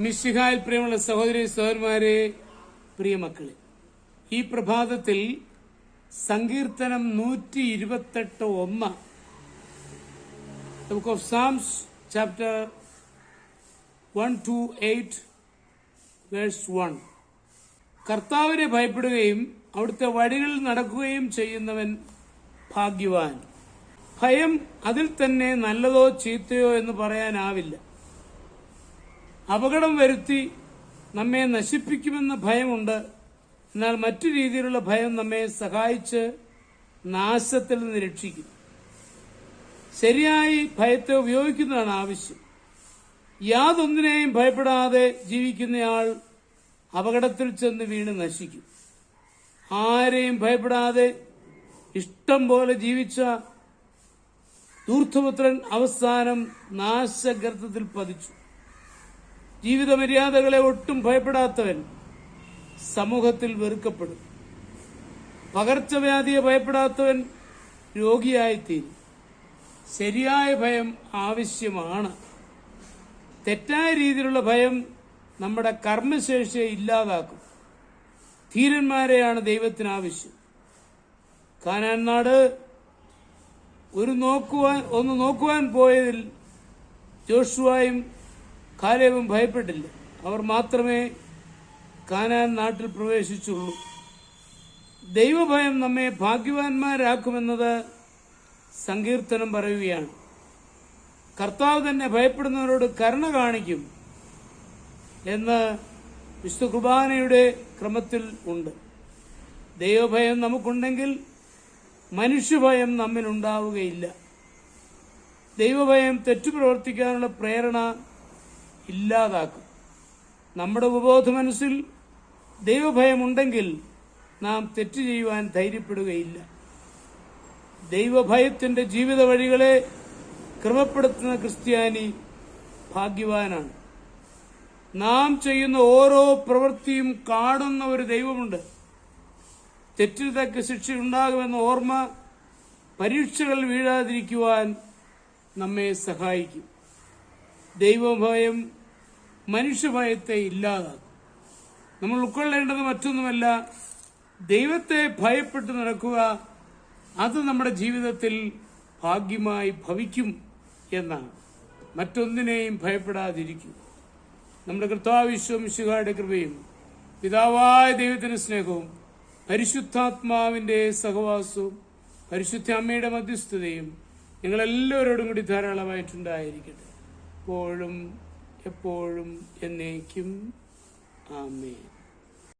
മിശിഹായിൽ പ്രിയമുള്ള സഹോദരി സഹോദരന്മാരെ, പ്രിയമക്കളെ, ഈ പ്രഭാതത്തിൽ സങ്കീർത്തനം 128:1 The book of Psalms chapter 128 verse 1 കർത്താവിനെ ഭയപ്പെടുകയും അവിടുത്തെ വഴികളിൽ നടക്കുകയും ചെയ്യുന്നവൻ ഭാഗ്യവാൻ. ഭയം അതിൽ തന്നെ നല്ലതോ ചീത്തയോ എന്ന് പറയാനാവില്ല. അപകടം വരുത്തി നമ്മെ നശിപ്പിക്കുമെന്ന ഭയമുണ്ട്. എന്നാൽ മറ്റു രീതിയിലുള്ള ഭയം നമ്മെ സഹായിച്ച് നാശത്തിൽ നിന്ന് രക്ഷിക്കും. ശരിയായി ഭയത്തെ ഉപയോഗിക്കുന്നതാണ് ആവശ്യം. യാതൊന്നിനെയും ഭയപ്പെടാതെ ജീവിക്കുന്നയാൾ അപകടത്തിൽ ചെന്ന് വീണ് നശിക്കും. ആരെയും ഭയപ്പെടാതെ ഇഷ്ടം പോലെ ജീവിച്ച ധൂർത്തപുത്രൻ അവസാനം നാശഗർത്തത്തിൽ പതിച്ചു. ജീവിത മര്യാദകളെ ഒട്ടും ഭയപ്പെടാത്തവൻ സമൂഹത്തിൽ വെറുക്കപ്പെടും. പകർച്ചവ്യാധിയെ ഭയപ്പെടാത്തവൻ രോഗിയായിത്തീരും. ശരിയായ ഭയം ആവശ്യമാണ്. തെറ്റായ രീതിയിലുള്ള ഭയം നമ്മുടെ കർമ്മശേഷിയെ ഇല്ലാതാക്കും. ധീരന്മാരെയാണ് ദൈവത്തിന് ആവശ്യം. കാനാൻ നാട് ഒന്ന് നോക്കുവാൻ പോയതിൽ ജോഷുവയും കാലേബും ഭയപ്പെട്ടില്ല. അവർ മാത്രമേ കാനാൻ നാട്ടിൽ പ്രവേശിച്ചുള്ളൂ. ദൈവഭയം നമ്മെ ഭാഗ്യവാന്മാരാക്കുമെന്നത് സങ്കീർത്തനം പറയുകയാണ്. കർത്താവ് തന്നെ ഭയപ്പെടുന്നവരോട് കരുണ കാണിക്കും എന്ന് വിശുദ്ധ കുർബാനയുടെ ക്രമത്തിൽ ഉണ്ട്. ദൈവഭയം നമുക്കുണ്ടെങ്കിൽ മനുഷ്യഭയം നമ്മിലുണ്ടാവുകയില്ല. ദൈവഭയം തെറ്റുപ്രവർത്തിക്കാനുള്ള പ്രേരണ ഇല്ലാതാക്കും. നമ്മുടെ ഉപബോധ മനസ്സിൽ ദൈവഭയമുണ്ടെങ്കിൽ നാം തെറ്റ് ചെയ്യുവാൻ ധൈര്യപ്പെടുകയില്ല. ദൈവഭയത്തിന്റെ ജീവിത വഴികളെ ക്രമപ്പെടുത്തുന്ന ക്രിസ്ത്യാനി ഭാഗ്യവാനാണ്. നാം ചെയ്യുന്ന ഓരോ പ്രവൃത്തിയും കാണുന്ന ഒരു ദൈവമുണ്ട്. തെറ്റിന് തക്ക ശിക്ഷയുണ്ടാകുമെന്ന ഓർമ്മ പരീക്ഷകൾ വീഴാതിരിക്കുവാൻ നമ്മെ സഹായിക്കും. ദൈവഭയം മനുഷ്യഭയത്തെ ഇല്ലാതാക്കും. നമ്മൾ ഉൾക്കൊള്ളേണ്ടത് മറ്റൊന്നുമല്ല, ദൈവത്തെ ഭയപ്പെട്ട് നടക്കുക. അത് നമ്മുടെ ജീവിതത്തിൽ ഭാഗ്യമായി ഭവിക്കും എന്നാണ്. മറ്റൊന്നിനെയും ഭയപ്പെടാതിരിക്കും. നമ്മുടെ കർത്താവ് മിശിഹായുടെ കൃപയും പിതാവായ ദൈവത്തിന്റെ സ്നേഹവും പരിശുദ്ധാത്മാവിന്റെ സഹവാസവും പരിശുദ്ധ അമ്മയുടെ മധ്യസ്ഥതയും നിങ്ങളെല്ലാവരോടും കൂടി ധാരാളമായിട്ടുണ്ടായിരിക്കട്ടെ, എപ്പോഴും എപ്പോഴും എന്നേക്കും. ആമേൻ.